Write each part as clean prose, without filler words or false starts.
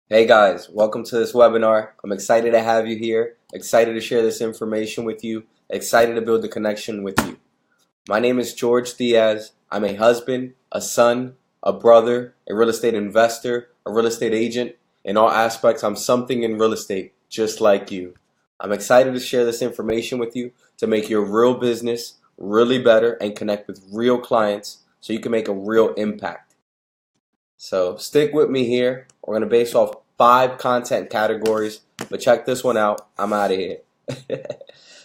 Hey guys, welcome to this webinar. I'm excited to have you here, excited to share this information with you, excited to build a connection with you. My name is George Diaz. I'm a husband, a son, a brother, a real estate investor, a real estate agent. In all aspects, I'm something in real estate, just like you. I'm excited to share this information with you to make your real business really better and connect with real clients so you can make a real impact. So stick with me here. We're going to base off 5 content categories, but check this one out. I'm out of here.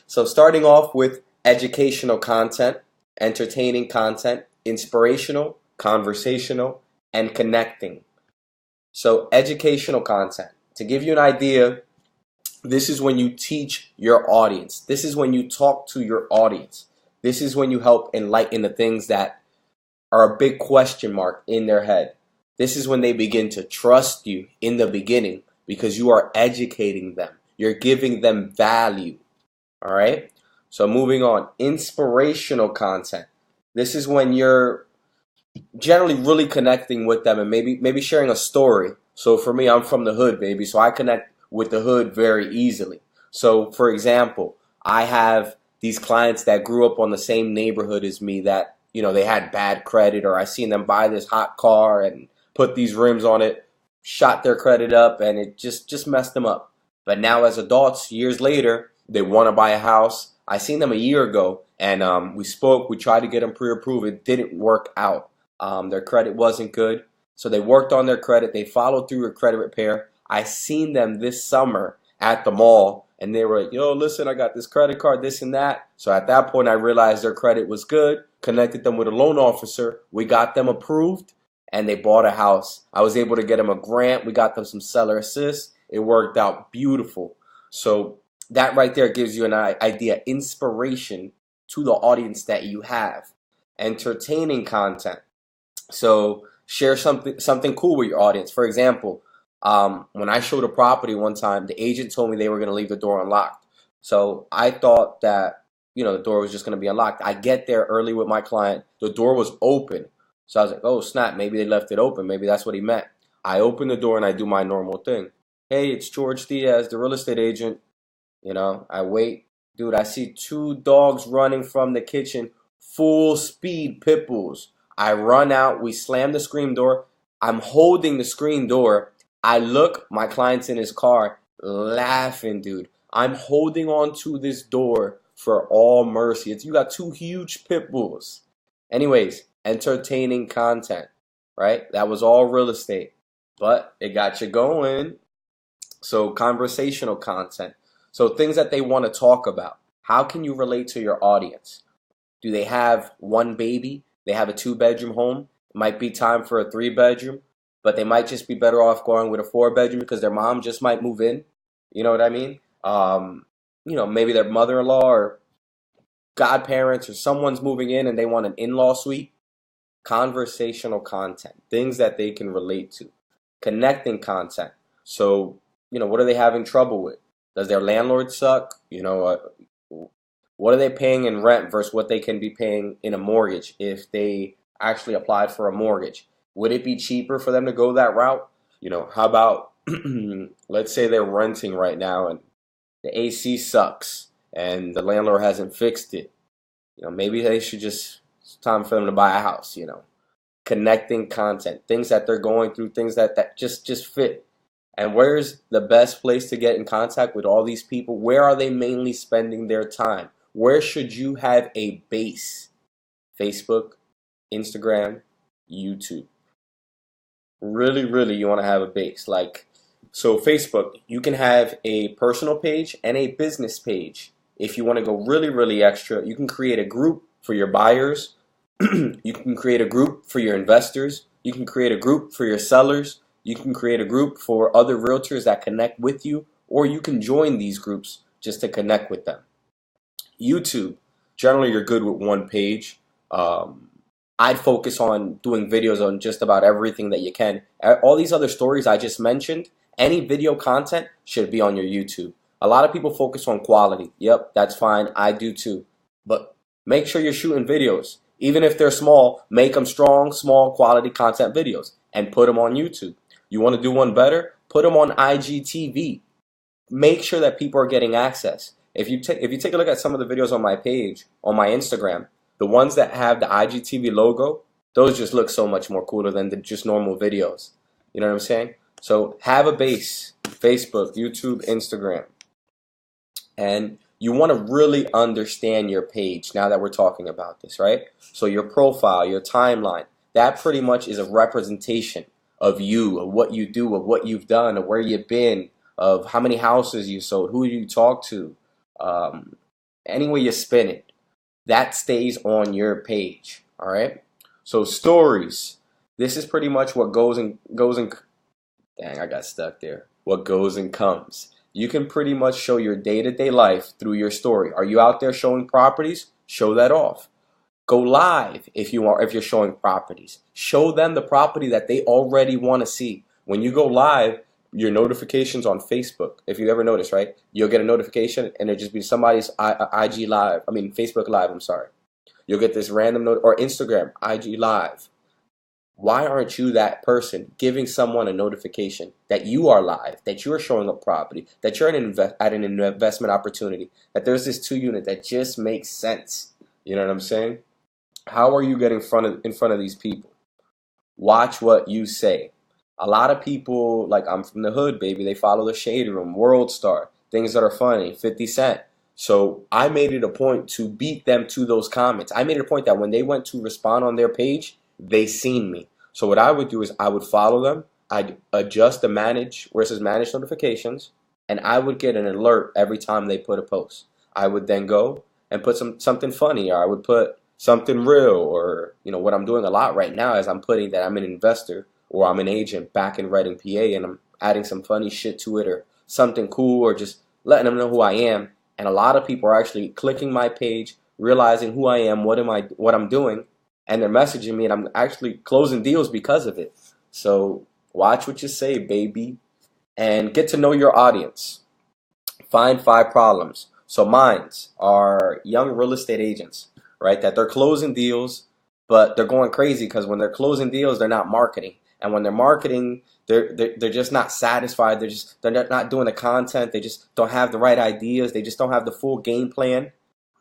So starting off with educational content, entertaining content, inspirational, conversational, and connecting. So educational content. To give you an idea, this is when you teach your audience. This is when you talk to your audience. This is when you help enlighten the things that are a big question mark in their head. This is when they begin to trust you in the beginning because you are educating them. You're giving them value. All right? So moving on, inspirational content. This is when you're generally really connecting with them and maybe sharing a story. So for me, I'm from the hood, baby, so I connect with the hood very easily. So for example, I have these clients that grew up on the same neighborhood as me that, they had bad credit, or I seen them buy this hot car and put these rims on it, shot their credit up, and it just messed them up. But now as adults, years later, they want to buy a house. I seen them a year ago, and we spoke. We tried to get them pre-approved. It didn't work out. Their credit wasn't good, so they worked on their credit. They followed through with credit repair. I seen them this summer at the mall, and they were like, yo, listen, I got this credit card, this and that. So at that point, I realized their credit was good, connected them with a loan officer. We got them approved, and they bought a house. I was able to get them a grant. We got them some seller assist. It worked out beautiful. So that right there gives you an idea, inspiration to the audience that you have. Entertaining content. So share something cool with your audience. For example, when I showed a property one time, the agent told me they were going to leave the door unlocked. So I thought that, the door was just going to be unlocked. I get there early with my client. The door was open. So I was like, oh, snap, maybe they left it open. Maybe that's what he meant. I open the door and I do my normal thing. Hey, it's George Diaz, the real estate agent. I wait. Dude, I see 2 dogs running from the kitchen, full speed pit bulls. I run out. We slam the screen door. I'm holding the screen door. I look, my client's in his car laughing, dude. I'm holding on to this door for all mercy. You got 2 huge pit bulls. Anyways, entertaining content, right? That was all real estate, but it got you going. So conversational content. So things that they want to talk about. How can you relate to your audience? Do they have 1 baby? They have a 2-bedroom home. It might be time for a 3-bedroom, but they might just be better off going with a 4-bedroom because their mom just might move in. You know what I mean? Maybe their mother-in-law or godparents or someone's moving in and they want an in-law suite. Conversational content, things that they can relate to. Connecting content. So, what are they having trouble with? Does their landlord suck? What are they paying in rent versus what they can be paying in a mortgage if they actually applied for a mortgage? Would it be cheaper for them to go that route? How about, let's say they're renting right now and the AC sucks and the landlord hasn't fixed it. Maybe they should it's time for them to buy a house, Connecting content, things that they're going through, things that just fit. And where's the best place to get in contact with all these people? Where are they mainly spending their time? Where should you have a base? Facebook, Instagram, YouTube. Really, really, you want to have a base. So Facebook, you can have a personal page and a business page. If you want to go really, really extra, you can create a group for your buyers. You can create a group for your investors. You can create a group for your sellers. You can create a group for other realtors that connect with you, or you can join these groups just to connect with them. YouTube, generally you're good with 1 page. I'd focus on doing videos on just about everything that you can. All these other stories I just mentioned, any video content should be on your YouTube. A lot of people focus on quality. Yep, that's fine. I do too. But make sure you're shooting videos. Even if they're small, make them strong, small, quality content videos and put them on YouTube. You want to do one better? Put them on IGTV. Make sure that people are getting access. If you take a look at some of the videos on my page, on my Instagram, the ones that have the IGTV logo, those just look so much more cooler than the just normal videos. You know what I'm saying? So have a base: Facebook, YouTube, Instagram. And you want to really understand your page now that we're talking about this, right? So your profile, your timeline, that pretty much is a representation of you, of what you do, of what you've done, of where you've been, of how many houses you sold, who you talk to, any way you spin it. That stays on your page, all right? So stories. This is pretty much what goes and dang, I got stuck there. What goes and comes. You can pretty much show your day-to-day life through your story. Are you out there showing properties? Show that off. Go live if you're showing properties. Show them the property that they already want to see. When you go live, your notifications on Facebook, if you ever notice, right? You'll get a notification and it'll just be somebody's Facebook Live, I'm sorry. You'll get this random note, or Instagram, IG Live. Why aren't you that person giving someone a notification that you are live, that you're showing a property, that you're at an investment opportunity, that there's this 2-unit that just makes sense? You know what I'm saying? How are you getting in front of these people? Watch what you say. A lot of people, like, I'm from the hood, baby. They follow the Shade Room, World Star, things that are funny, 50 Cent. So I made it a point to beat them to those comments. I made it a point that when they went to respond on their page, they seen me. So what I would do is I would follow them. I'd adjust the manage, where it says manage notifications, and I would get an alert every time they put a post. I would then go and put something funny, or I would put something real, or what I'm doing a lot right now is I'm putting that I'm an investor or I'm an agent back in Reading, PA, and I'm adding some funny shit to it or something cool, or just letting them know who I am. And a lot of people are actually clicking my page, realizing who I am, what I'm doing, and they're messaging me, and I'm actually closing deals because of it. So watch what you say, baby, and get to know your audience. Find 5 problems. So mines are young real estate agents, right? That they're closing deals, but they're going crazy because when they're closing deals, they're not marketing. And when they're marketing, they're just not satisfied. They're not doing the content. They just don't have the right ideas. They just don't have the full game plan.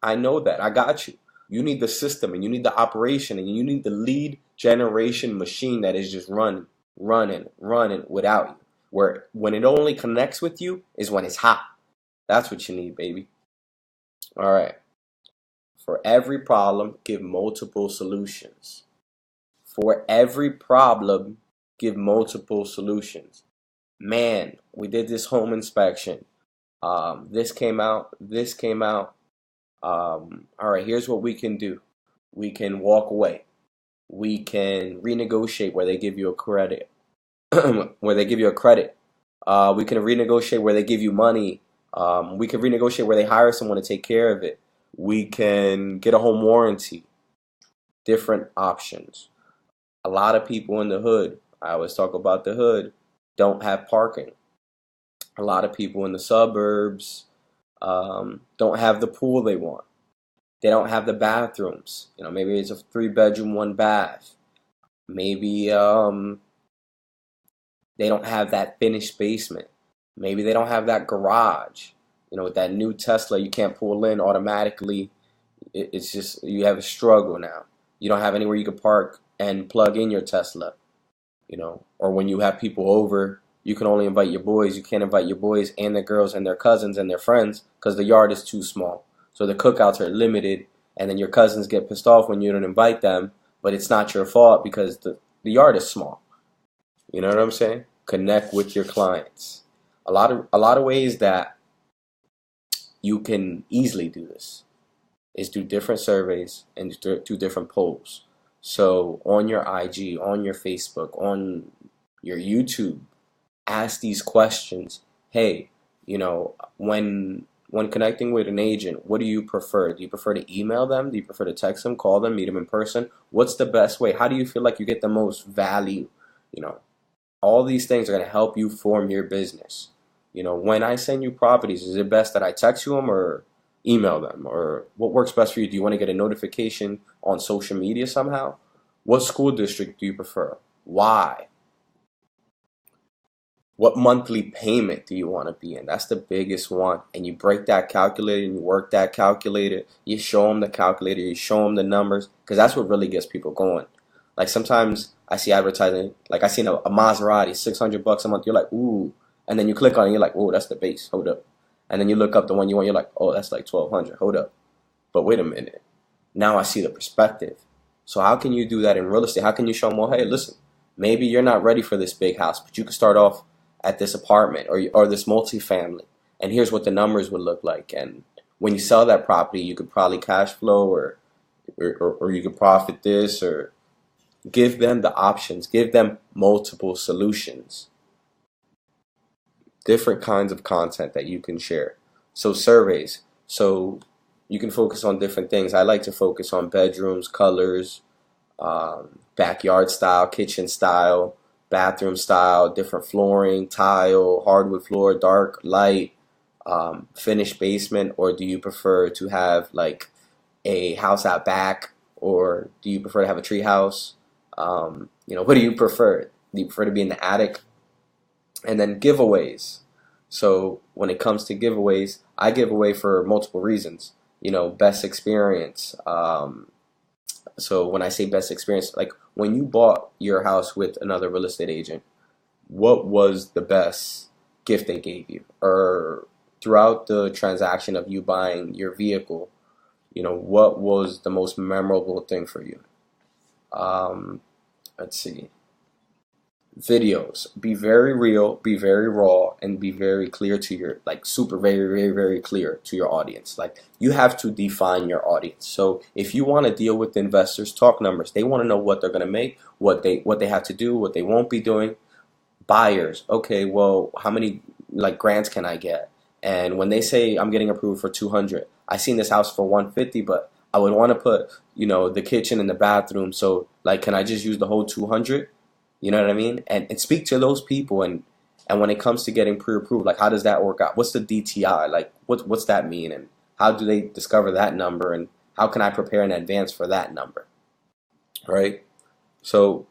I know that. I got you. You need the system, and you need the operation, and you need the lead generation machine that is just running without you. Where when it only connects with you is when it's hot. That's what you need, baby. All right. For every problem, give multiple solutions. For every problem, give multiple solutions. Man, we did this home inspection. This came out. All right, here's what we can do. We can walk away. We can renegotiate where they give you a credit. We can renegotiate where they give you money. We can renegotiate where they hire someone to take care of it. We can get a home warranty. Different options. A lot of people in the hood, I always talk about the hood, don't have parking. A lot of people in the suburbs don't have the pool they want. They don't have the bathrooms. Maybe it's a 3-bedroom, 1 bath. Maybe they don't have that finished basement. Maybe they don't have that garage. With that new Tesla, you can't pull in automatically. It's just, you have a struggle now. You don't have anywhere you can park and plug in your Tesla. Or when you have people over, you can only invite your boys. You can't invite your boys and their girls and their cousins and their friends because the yard is too small. So the cookouts are limited, and then your cousins get pissed off when you don't invite them, but it's not your fault because the yard is small. You know what I'm saying? Connect with your clients. A lot of ways that you can easily do this is do different surveys and do different polls. So on your IG, on your Facebook, on your YouTube, ask these questions. Hey, when connecting with an agent, what do you prefer? Do you prefer to email them? Do you prefer to text them, call them, meet them in person? What's the best way? How do you feel like you get the most value? All these things are going to help you form your business. When I send you properties, is it best that I text you them or email them? Or what works best for you? Do you want to get a notification on social media somehow? What school district do you prefer? Why? What monthly payment do you want to be in? That's the biggest one. And you break that calculator and you work that calculator. You show them the calculator, you show them the numbers, because that's what really gets people going. Like sometimes I see advertising, like I seen a Maserati, $600 a month. You're like, ooh. And then you click on it, you're like, oh, that's the base. Hold up. And then you look up the one you want, you're like, oh, that's like 1,200. Hold up. But wait a minute. Now I see the perspective. So how can you do that in real estate? How can you show them, well, hey, listen, maybe you're not ready for this big house, but you can start off at this apartment or this multifamily, and here's what the numbers would look like. And when you sell that property, you could probably cash flow or you could profit this, or give them the options, give them multiple solutions, different kinds of content that you can share. So surveys. So you can focus on different things. I like to focus on bedrooms, colors, backyard style, kitchen style, bathroom style, different flooring, tile, hardwood floor, dark, light, finished basement, or do you prefer to have like a house out back, or do you prefer to have a tree house? What do you prefer? Do you prefer to be in the attic? And then giveaways. So when it comes to giveaways, I give away for multiple reasons. Best experience. So when I say best experience, like when you bought your house with another real estate agent, what was the best gift they gave you? Or throughout the transaction of you buying your vehicle, what was the most memorable thing for you? Let's see. Videos. Be very real, be very raw, and be very clear to your, like super very, very, very clear to your audience. Like you have to define your audience. So if you want to deal with investors, talk numbers. They want to know what they're going to make, what they have to do, what they won't be doing. Buyers. Okay, well, how many like grants can I get? And when they say I'm getting approved for 200, I seen this house for 150, but I would want to put, the kitchen and the bathroom. So like, can I just use the whole 200? You know what I mean? And speak to those people. And when it comes to getting pre-approved, like how does that work out? What's the DTI? Like what's that mean? And how do they discover that number? And how can I prepare in advance for that number? Right? So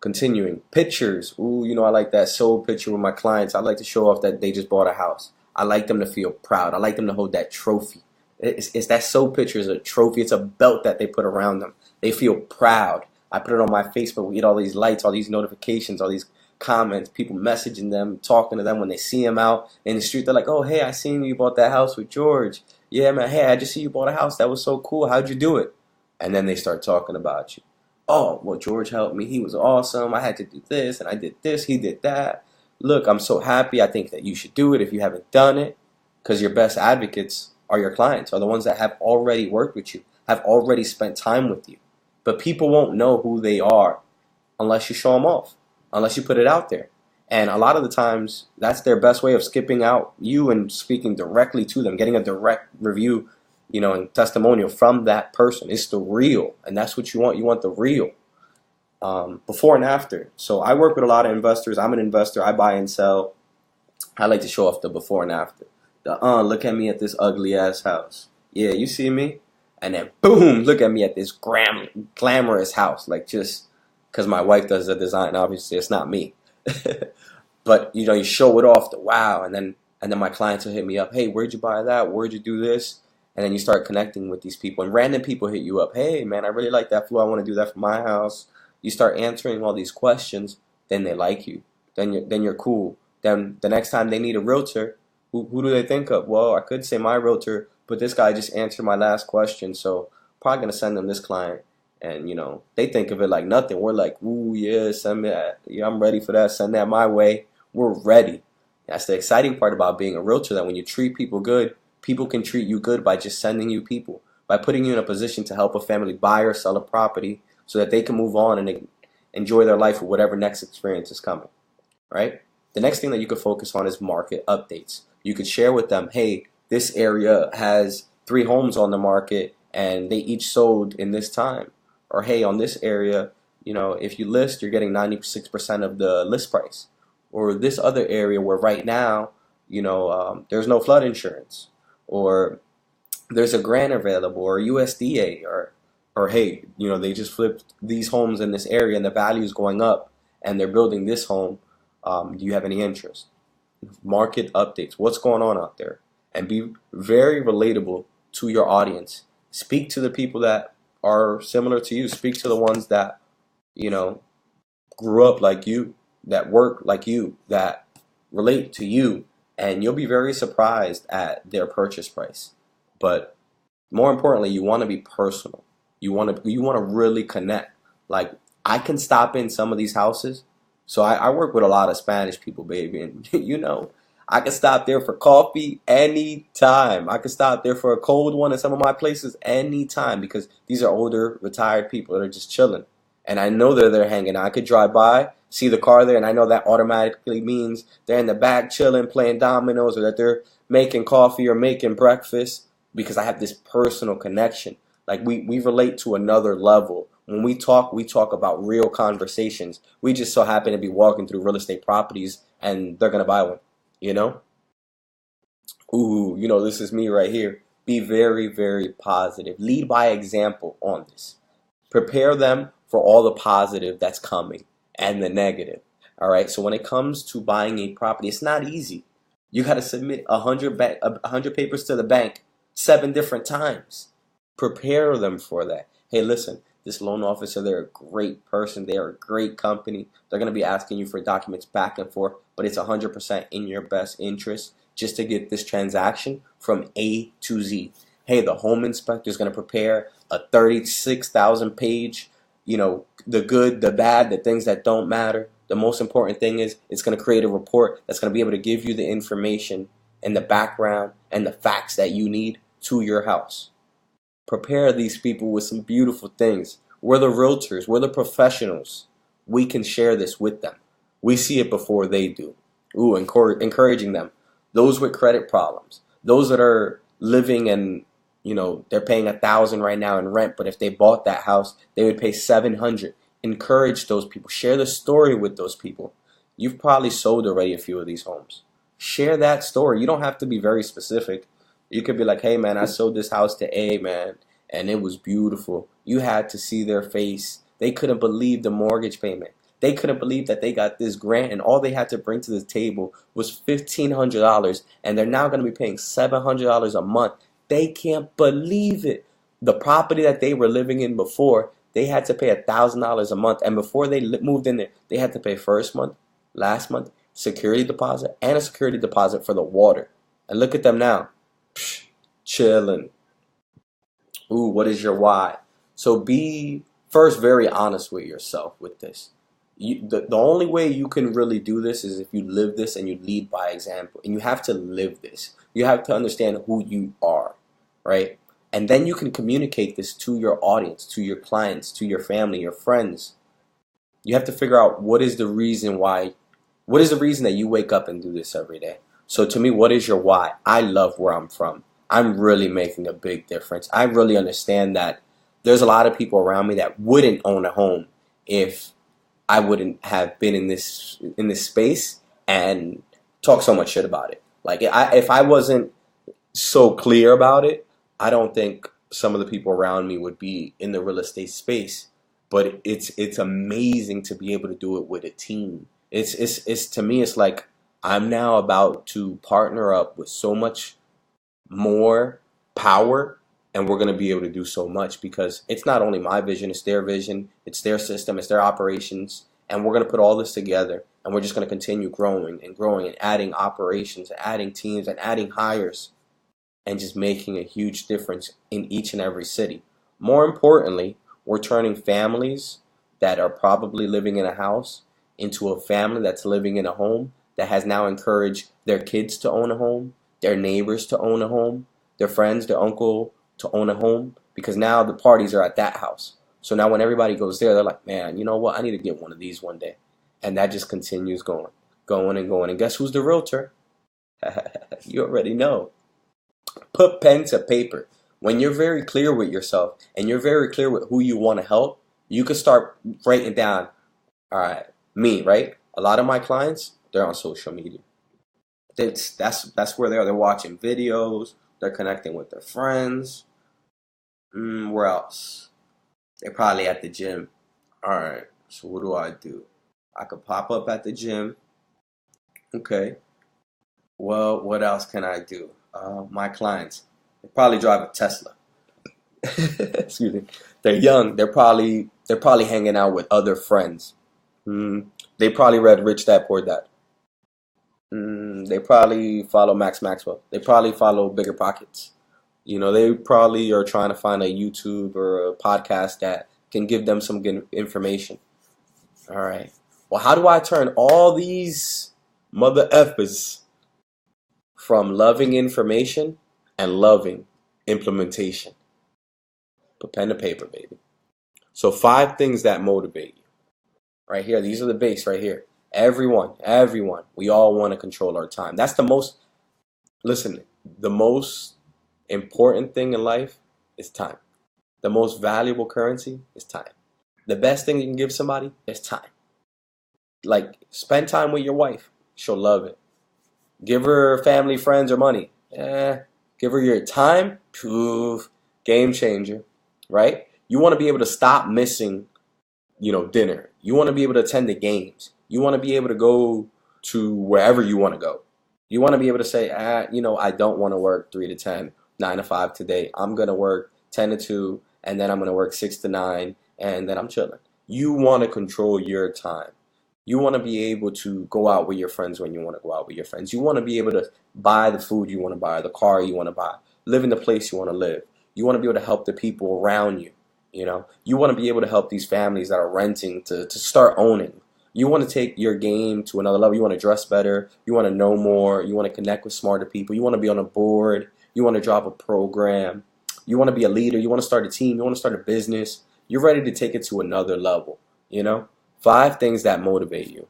continuing. Pictures. Ooh, I like that sold picture with my clients. I like to show off that they just bought a house. I like them to feel proud. I like them to hold that trophy. It's that sold picture is a trophy. It's a belt that they put around them. They feel proud. I put it on my Facebook. We get all these lights, all these notifications, all these comments, people messaging them, talking to them when they see them out in the street. They're like, oh, hey, I seen you bought that house with George. Yeah, man, hey, I just see you bought a house. That was so cool. How'd you do it? And then they start talking about you. Oh, well, George helped me. He was awesome. I had to do this, and I did this. He did that. Look, I'm so happy. I think that you should do it if you haven't done it, because your best advocates are your clients, are the ones that have already worked with you, have already spent time with you. But people won't know who they are unless you show them off, unless you put it out there. And a lot of the times, that's their best way of skipping out you and speaking directly to them, getting a direct review, and testimonial from that person. It's the real, and that's what you want. You want the real. Before and after. So I work with a lot of investors. I'm an investor. I buy and sell. I like to show off the before and after. Look at me at this ugly ass house. Yeah, you see me? And then boom, look at me at this glamorous house. Like just because my wife does the design, obviously it's not me. But you show it off, the wow, and then my clients will hit me up. Hey, where'd you buy that? Where'd you do this? And then you start connecting with these people, and random people hit you up. Hey, man, I really like that floor. I want to do that for my house. You start answering all these questions, then they like you. Then you're cool. Then the next time they need a realtor, who do they think of? Well, I could say my realtor, but this guy just answered my last question, so probably gonna send them this client. And they think of it like nothing. We're like, ooh, yeah, send me that. Yeah, I'm ready for that. Send that my way. We're ready. That's the exciting part about being a realtor, that when you treat people good, people can treat you good by just sending you people, by putting you in a position to help a family buy or sell a property so that they can move on and enjoy their life with whatever next experience is coming, right? The next thing that you could focus on is market updates. You could share with them, hey, this area has 3 homes on the market and they each sold in this time. Or hey, on this area, if you list, you're getting 96% of the list price. Or this other area where right now, there's no flood insurance. Or there's a grant available, or USDA, or hey, they just flipped these homes in this area and the value is going up and they're building this home Do you have any interest? Market updates. What's going on out there? And be very relatable to your audience. Speak to the people that are similar to you. Speak to the ones that, you know, grew up like you, that work like you, that relate to you, and you'll be very surprised at their purchase price. But more importantly, you want to be personal. You want to really connect. Like, I can stop in some of these houses. So I work with a lot of Spanish people, baby, and I can stop there for coffee anytime. I can stop there for a cold one in some of my places anytime because these are older, retired people that are just chilling. And I know they're there hanging out. I could drive by, see the car there, and I know that automatically means they're in the back chilling, playing dominoes, or that they're making coffee or making breakfast because I have this personal connection. Like we relate to another level. When we talk about real conversations. We just so happen to be walking through real estate properties and they're gonna buy one, you know? Ooh, this is me right here. Be very, very positive. Lead by example on this. Prepare them for all the positive that's coming and the negative. All right. So when it comes to buying a property, it's not easy. You got to submit 100 papers to the bank 7 different times. Prepare them for that. Hey, listen, this loan officer, they're a great person. They're a great company. They're going to be asking you for documents back and forth, but it's 100% in your best interest just to get this transaction from A to Z. Hey, the home inspector is going to prepare a 36,000 page, the good, the bad, the things that don't matter. The most important thing is it's going to create a report that's going to be able to give you the information and the background and the facts that you need to your house. Prepare these people with some beautiful things. We're the realtors. We're the professionals. We can share this with them. We see it before they do. Ooh, encouraging them. Those with credit problems. Those that are living and, they're paying 1,000 right now in rent, but if they bought that house, they would pay 700. Encourage those people. Share the story with those people. You've probably sold already a few of these homes. Share that story. You don't have to be very specific. You could be like, hey, man, I sold this house to A, man, and it was beautiful. You had to see their face. They couldn't believe the mortgage payment. They couldn't believe that they got this grant, and all they had to bring to the table was $1,500, and they're now going to be paying $700 a month. They can't believe it. The property that they were living in before, they had to pay $1,000 a month, and before they moved in there, they had to pay first month, last month, security deposit, and a security deposit for the water. And look at them now. Psh, chilling. Ooh, what is your why? So be first very honest with yourself with this. The only way you can really do this is if you live this and you lead by example. And you have to live this. You have to understand who you are, right? And then you can communicate this to your audience, to your clients, to your family, your friends. You have to figure out what is the reason that you wake up and do this every day. So to me, what is your why? I love where I'm from. I'm really making a big difference. I really understand that there's a lot of people around me that wouldn't own a home if I wouldn't have been in this space and talk so much shit about it. Like if I wasn't so clear about it, I don't think some of the people around me would be in the real estate space. But it's amazing to be able to do it with a team. It's to me, it's like I'm now about to partner up with so much more power, and we're going to be able to do so much because it's not only my vision, it's their system, it's their operations, and we're going to put all this together, and we're just going to continue growing and adding operations, adding teams, and adding hires, and just making a huge difference in each and every city. More importantly, we're turning families that are probably living in a house into a family that's living in a home that has now encouraged their kids to own a home, their neighbors to own a home, their friends, their uncle to own a home, because now the parties are at that house. So now when everybody goes there, they're like, man, you know what? I need to get one of these one day. And that just continues going and going. And guess who's the realtor? You already know. Put pen to paper. When you're very clear with yourself and you're very clear with who you want to help, you can start writing down, all right, me, right? A lot of my clients, they're on social media. That's where they are. They're watching videos. They're connecting with their friends. Where else? They're probably at the gym. All right. So what do? I could pop up at the gym. Okay. Well, what else can I do? My clients, they probably drive a Tesla. Excuse me. They're young. They're probably hanging out with other friends. They probably read Rich Dad Poor Dad. They probably follow Max Maxwell. They probably follow Bigger Pockets. They probably are trying to find a YouTube or a podcast that can give them some good information. All right. Well, how do I turn all these mother effers from loving information and loving implementation? Put pen to paper, baby. So 5 things that motivate you. Right here. These are the base right here. Everyone. We all want to control our time. That's the most, listen, the most important thing in life is time. The most valuable currency is time. The best thing you can give somebody is time. Like, spend time with your wife. She'll love it. Give her family, friends, or money. Give her your time. Poof. Game changer. Right? You want to be able to stop missing, dinner. You want to be able to attend the games. You want to be able to go to wherever you want to go. You want to be able to say, I don't want to work 3 to 10, 9 to 5 today. I'm going to work 10 to 2, and then I'm going to work 6 to 9, and then I'm chilling. You want to control your time. You want to be able to go out with your friends when you want to go out with your friends. You want to be able to buy the food you want to buy, the car you want to buy, live in the place you want to live. You want to be able to help the people around you. You want to be able to help these families that are renting to start owning. You want to take your game to another level. You want to dress better. You want to know more. You want to connect with smarter people. You want to be on a board. You want to drop a program. You want to be a leader. You want to start a team. You want to start a business. You're ready to take it to another level. 5 things that motivate you.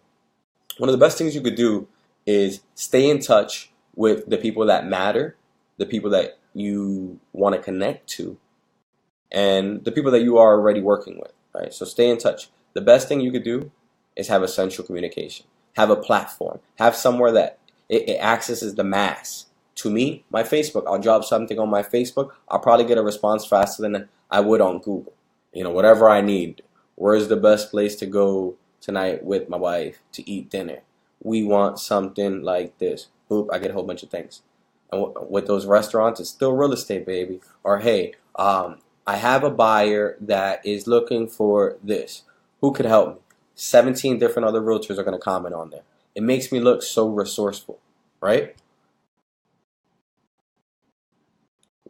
One of the best things you could do is stay in touch with the people that matter, the people that you want to connect to, and the people that you are already working with, right? So stay in touch. The best thing you could do is have essential communication. Have a platform. Have somewhere that it accesses the mass. To me, my Facebook, I'll drop something on my Facebook. I'll probably get a response faster than I would on Google. Whatever I need. Where's the best place to go tonight with my wife to eat dinner? We want something like this. Boop, I get a whole bunch of things. And with those restaurants, it's still real estate, baby. Or, hey, I have a buyer that is looking for this. Who could help me? 17 different other realtors are going to comment on there. It makes me look so resourceful, right?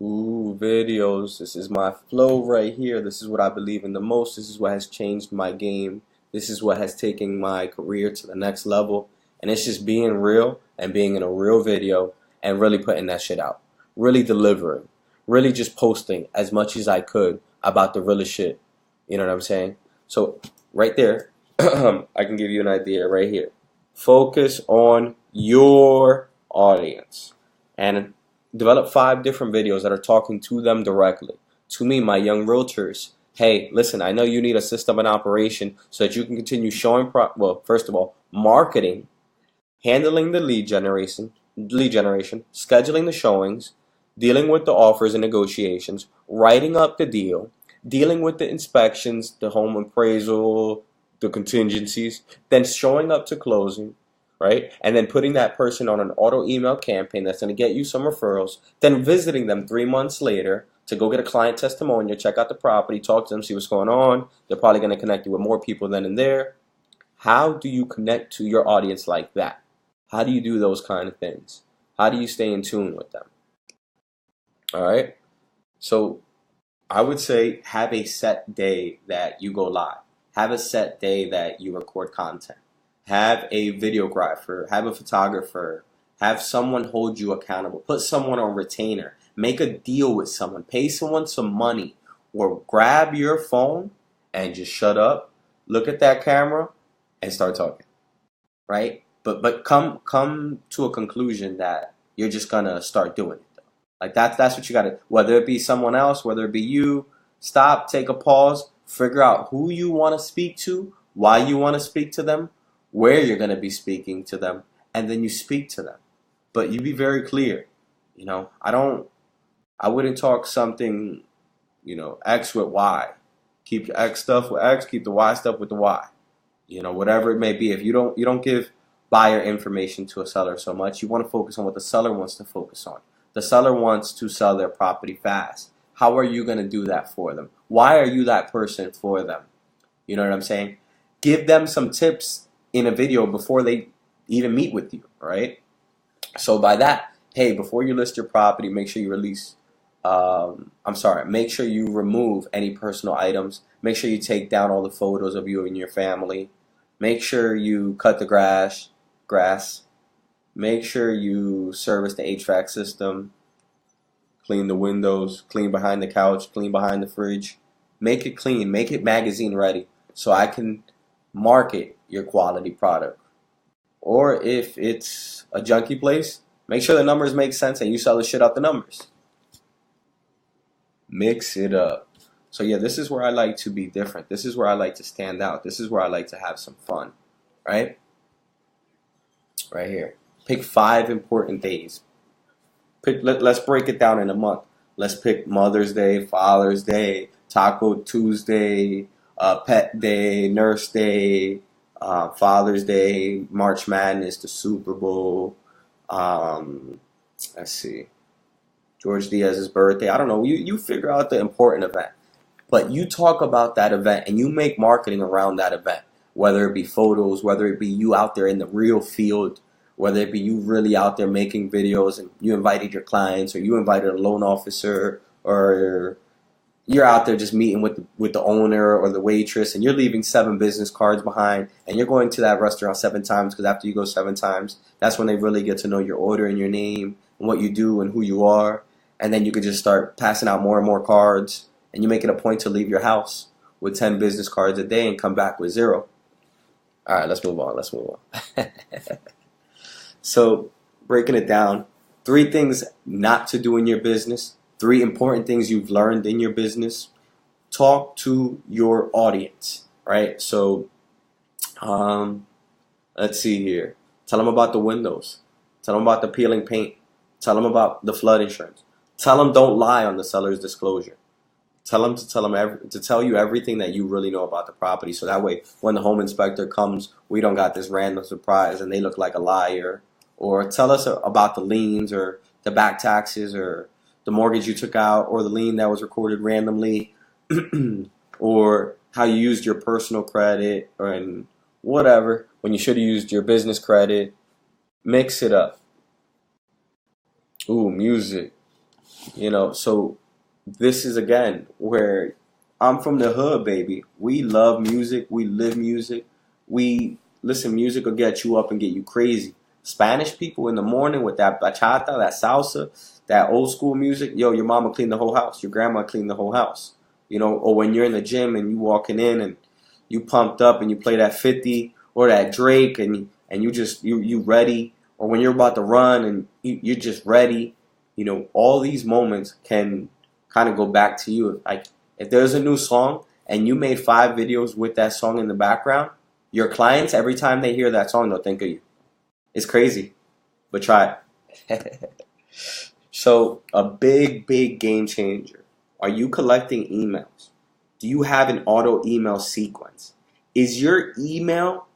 Ooh, videos. This is my flow right here. This is what I believe in the most. This is what has changed my game. This is what has taken my career to the next level. And it's just being real and being in a real video and really putting that shit out. Really delivering. Really just posting as much as I could about the realest shit. You know what I'm saying? So right there, I can give you an idea right here. Focus on your audience and develop 5 different videos that are talking to them directly. To me, my young realtors, hey, listen, I know you need a system and operation so that you can continue showing, first of all, marketing, handling the lead generation, scheduling the showings, dealing with the offers and negotiations, writing up the deal, dealing with the inspections, the home appraisal, the contingencies, then showing up to closing, right? And then putting that person on an auto email campaign that's going to get you some referrals, then visiting them 3 months later to go get a client testimonial, check out the property, talk to them, see what's going on. They're probably going to connect you with more people then and there. How do you connect to your audience like that? How do you do those kind of things? How do you stay in tune with them? All right? So I would say have a set day that you go live. Have a set day that you record content. Have a videographer, have a photographer, have someone hold you accountable. Put someone on retainer. Make a deal with someone. Pay someone some money. Or grab your phone and just shut up, look at that camera, and start talking. Right? But come to a conclusion that you're just gonna start doing it. Like that's what you gotta, whether it be someone else, whether it be you, stop, take a pause, figure out who you want to speak to, why you want to speak to them, where you're going to be speaking to them, and then you speak to them. But you be very clear. I wouldn't talk something, X with Y. Keep the X stuff with X, keep the Y stuff with the Y. Whatever it may be. If you don't give buyer information to a seller so much. You want to focus on what the seller wants to focus on. The seller wants to sell their property fast. How are you going to do that for them? Why are you that person for them? You know what I'm saying? Give them some tips in a video before they even meet with you, right? So by that, hey, before you list your property, make sure you make sure you remove any personal items. Make sure you take down all the photos of you and your family. Make sure you cut the grass. Make sure you service the HVAC system. Clean the windows, clean behind the couch, clean behind the fridge. Make it clean, make it magazine ready so I can market your quality product. Or if it's a junky place, make sure the numbers make sense and you sell the shit out the numbers. Mix it up. So yeah, this is where I like to be different. This is where I like to stand out. This is where I like to have some fun, right? Right here. Pick 5 important days. Let's break it down in a month. Let's pick Mother's Day, Father's Day, Taco Tuesday, Pet Day, Nurse Day, Father's Day, March Madness, the Super Bowl. Let's see. George Diaz's birthday. I don't know. You figure out the important event. But you talk about that event and you make marketing around that event. Whether it be photos, whether it be you out there in the real field, whether it be you really out there making videos and you invited your clients or you invited a loan officer or you're out there just meeting with the owner or the waitress and you're leaving 7 business cards behind and you're going to that restaurant 7 times because after you go 7 times, that's when they really get to know your order and your name and what you do and who you are. And then you could just start passing out more and more cards and you make it a point to leave your house with 10 business cards a day and come back with 0. All right, let's move on. So, breaking it down, 3 things not to do in your business, 3 important things you've learned in your business. Talk to your audience, right? So, let's see here. Tell them about the windows. Tell them about the peeling paint. Tell them about the flood insurance. Tell them don't lie on the seller's disclosure. Tell them to tell you everything that you really know about the property. So that way, when the home inspector comes, we don't got this random surprise and they look like a liar. Or tell us about the liens or the back taxes or the mortgage you took out or the lien that was recorded randomly or how you used your personal credit and whatever when you should have used your business credit. Mix it up. Ooh, music. So this is again where I'm from the hood, baby. We love music. We live music. Music will get you up and get you crazy. Spanish people in the morning with that bachata, that salsa, that old school music. Yo, your mama cleaned the whole house. Your grandma cleaned the whole house. Or when you're in the gym and you walking in and you pumped up and you play that 50 or that Drake and you ready. Or when you're about to run and you're just ready. All these moments can kind of go back to you. Like if there's a new song and you made 5 videos with that song in the background, your clients, every time they hear that song, they'll think of you. It's crazy, but try it. So a big game changer. Are you collecting emails? Do you have an auto email sequence? Is your email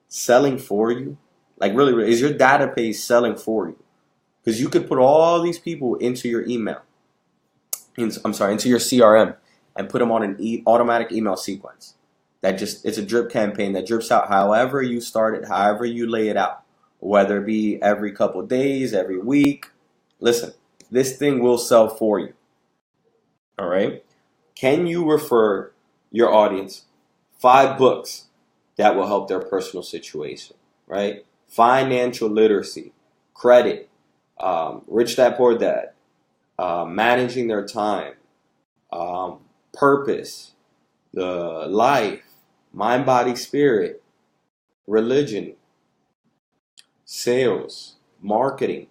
selling for you? Like really, is your database selling for you? Because you could put all these people into your email. Into your CRM and put them on an automatic email sequence. It's a drip campaign that drips out however you start it, however you lay it out. Whether it be every couple of days, every week. Listen, this thing will sell for you. All right? Can you refer your audience 5 books that will help their personal situation? Right? Financial literacy, credit, Rich Dad Poor Dad, managing their time, purpose, the life, mind, body, spirit, religion, sales, marketing.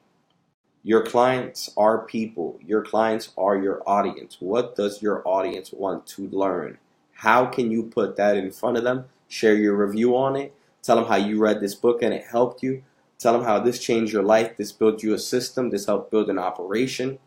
Your clients are people. Your clients are your audience. What does your audience want to learn? How can you put that in front of them? Share your review on it. Tell them how you read this book and it helped you. Tell them how this changed your life. This built you a system. This helped build an operation.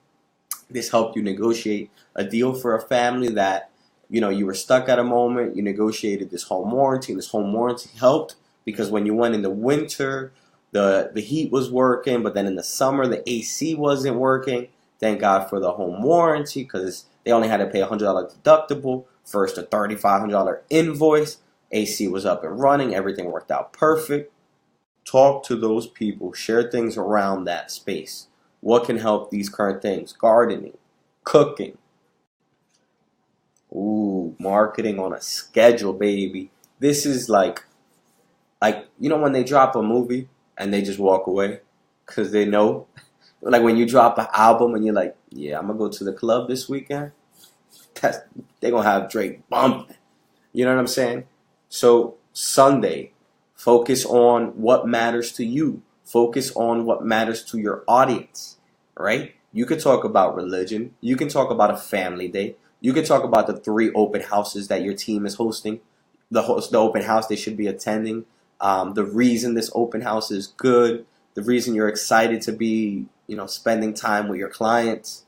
This helped you negotiate a deal for a family that, you were stuck at a moment. You negotiated this home warranty. And this home warranty helped Because when you went in the winter, the heat was working, but then in the summer, the AC wasn't working. Thank God for the home warranty, because they only had to pay a $100 deductible, first a $3,500 invoice. AC was up and running. Everything worked out perfect. Talk to those people. Share things around that space. What can help these current things? Gardening, cooking. Ooh, marketing on a schedule, baby. This is like when they drop a movie and they just walk away because they know. Like when you drop an album and you're like, yeah, I'm going to go to the club this weekend. They're going to have Drake bumping. You know what I'm saying? So Sunday, focus on what matters to you. Focus on what matters to your audience, right? You could talk about religion. You can talk about a family day. You can talk about the 3 open houses that your team is hosting. The open house they should be attending. The reason this open house is good. The reason you're excited to be, spending time with your clients.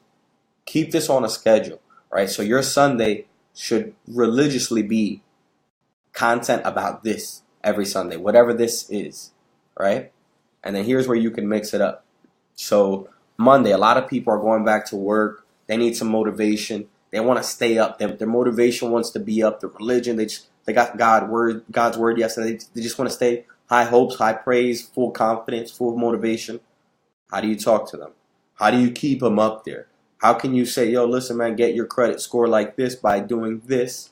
Keep this on a schedule, right? So your Sunday should religiously be content about this every Sunday, whatever this is, right? And then here's where you can mix it up. So Monday, a lot of people are going back to work. They need some motivation. They want to stay up. Their motivation wants to be up. The religion, they got God's word yesterday. They just want to stay high hopes, high praise, full confidence, full motivation. How do you talk to them? How do you keep them up there? How can you say, yo, listen, man, get your credit score like this by doing this?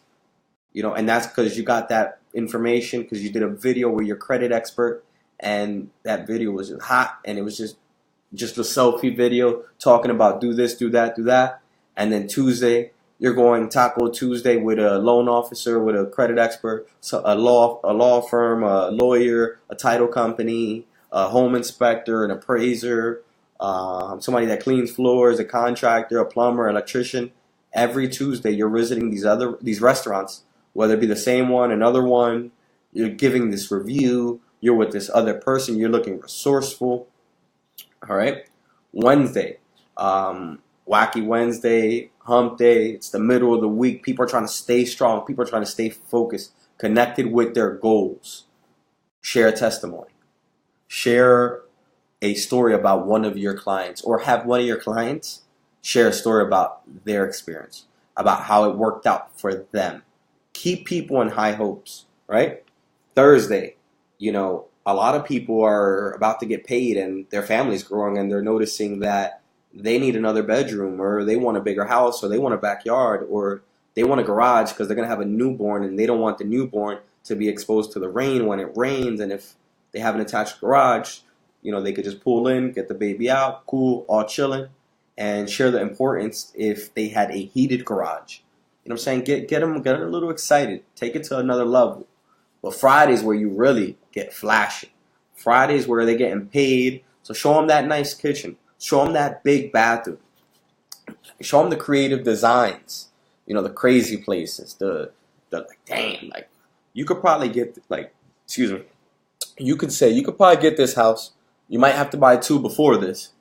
And that's because you got that information because you did a video with your credit expert, and that video was just hot, and it was just a selfie video talking about do this, do that, do that. And then Tuesday, you're going Taco Tuesday with a loan officer, with a credit expert, so a law firm, a lawyer, a title company, a home inspector, an appraiser, somebody that cleans floors, a contractor, a plumber, electrician. Every Tuesday, you're visiting these restaurants, whether it be the same one, another one. You're giving this review. You're with this other person. You're looking resourceful. All right. Wednesday, Wacky Wednesday, Hump Day. It's the middle of the week. People are trying to stay strong. People are trying to stay focused, connected with their goals. Share a testimony. Share a story about one of your clients, or have one of your clients share a story about their experience, about how it worked out for them. Keep people in high hopes, right? Thursday, a lot of people are about to get paid and their family's growing and they're noticing that they need another bedroom, or they want a bigger house, or they want a backyard, or they want a garage because they're going to have a newborn and they don't want the newborn to be exposed to the rain when it rains. And if they have an attached garage, they could just pull in, get the baby out, cool, all chilling, and share the importance if they had a heated garage. You know what I'm saying? Get them a little excited. Take it to another level. But Friday's where you really get flashy. Friday's where they're getting paid. So show them that nice kitchen. Show them that big bathroom. Show them the creative designs. The crazy places. The damn, you could probably get, you could say, you could probably get this house. You might have to buy 2 before this.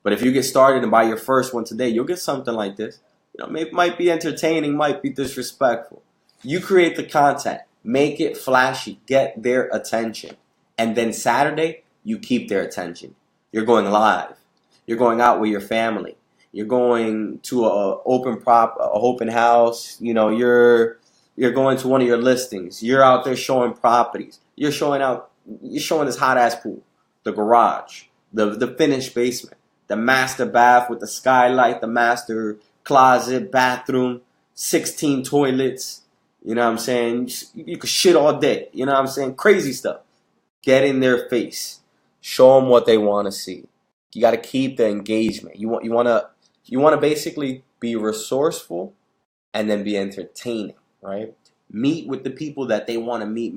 But if you get started and buy your first one today, you'll get something like this. It might be entertaining, might be disrespectful. You create the content. Make it flashy. Get their attention. And then Saturday, you keep their attention. You're going live. You're going out with your family. You're going to a open house. You're going to one of your listings. You're out there showing properties. You're showing this hot ass pool, the garage, the finished basement, the master bath with the skylight, the master closet, bathroom, 16 toilets. You know what I'm saying? You could shit all day. You know what I'm saying? Crazy stuff. Get in their face. Show them what they want to see. You got to keep the engagement. You want to basically be resourceful and then be entertaining, right? Meet with the people that they want to meet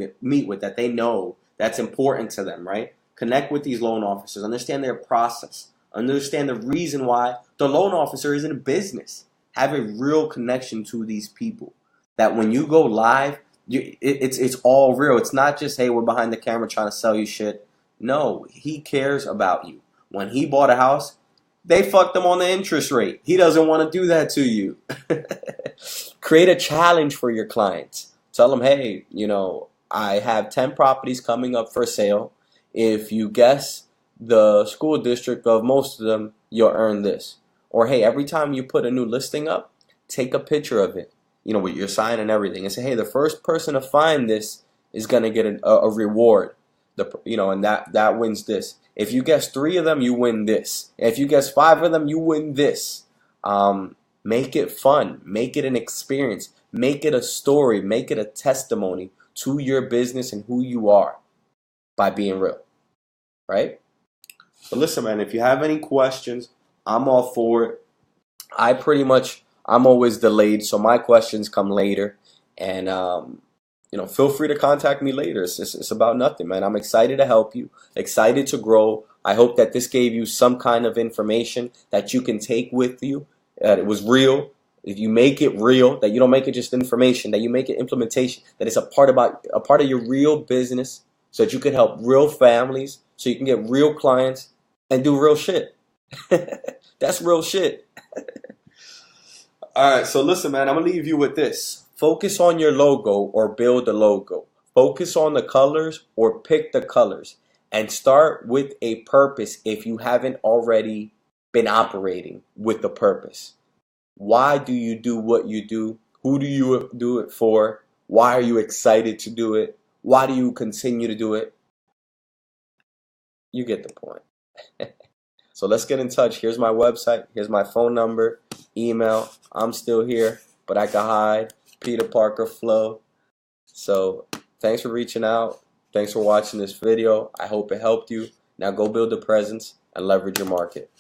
with, that they know that's important to them, right? Connect with these loan officers. Understand their process. Understand the reason why the loan officer is in a business. Have a real connection to these people. That when you go live, it's all real. It's not just, hey, we're behind the camera trying to sell you shit. No, he cares about you. When he bought a house, they fucked him on the interest rate. He doesn't want to do that to you. Create a challenge for your clients. Tell them, hey, I have 10 properties coming up for sale. If you guess the school district of most of them, you'll earn this. Or hey, every time you put a new listing up, take a picture of it, with your sign and everything, and say, hey, the first person to find this is gonna get a reward. And that wins this. If you guess 3 of them, you win this. If you guess 5 of them, you win this. Make it fun. Make it an experience. Make it a story. Make it a testimony to your business and who you are by being real, right? So listen, man, if you have any questions, I'm all for it. I'm always delayed, so my questions come later. And, feel free to contact me later. It's about nothing, man. I'm excited to help you, excited to grow. I hope that this gave you some kind of information that you can take with you, that it was real. If you make it real, that you don't make it just information, that you make it implementation, that it's a part of your real business, so that you can help real families, so you can get real clients and do real shit. That's real shit. All right, so listen, man, I'm going to leave you with this. Focus on your logo or build a logo. Focus on the colors or pick the colors. And start with a purpose if you haven't already been operating with the purpose. Why do you do what you do? Who do you do it for? Why are you excited to do it? Why do you continue to do it? You get the point. So let's get in touch. Here's my website. Here's my phone number, email. I'm still here, but I can hide. Peter Parker Flow. So thanks for reaching out. Thanks for watching this video. I hope it helped you. Now go build a presence and leverage your market.